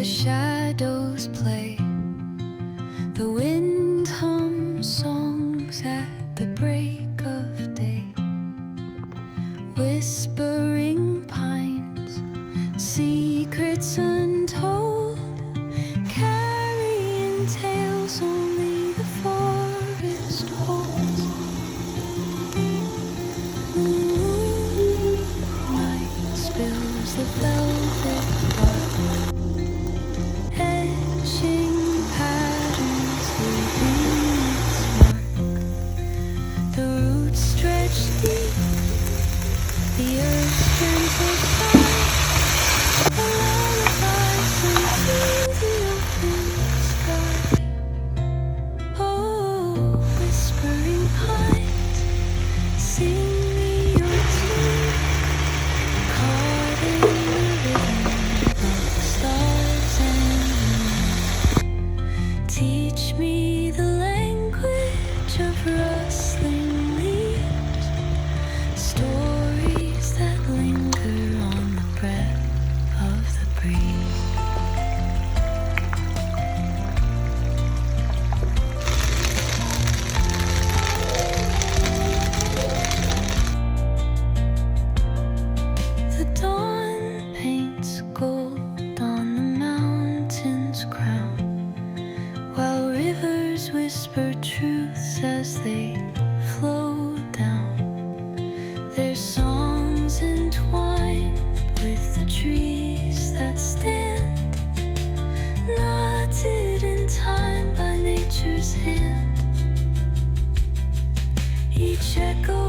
the shadows play, the wind hums songs at the break of day. Whispering pines, secrets untold, carrying tales only the forest holds. Night spills the velvet bark, etching patterns leaving its mark. The roots stretch deep, the earth's gentle sigh, a lullaby sung to the open sky. Oh, whispering pines, sing me your tune, caught in the rhythm of stars and moon. Teach me the language of rustling leaves, stories that linger on the breath of the breeze. The dawn paints gold on the mountain's crown, while rivers whisper truths as they flow down. Their songs entwined with the trees that stand, knotted in time by nature's hand. Each echo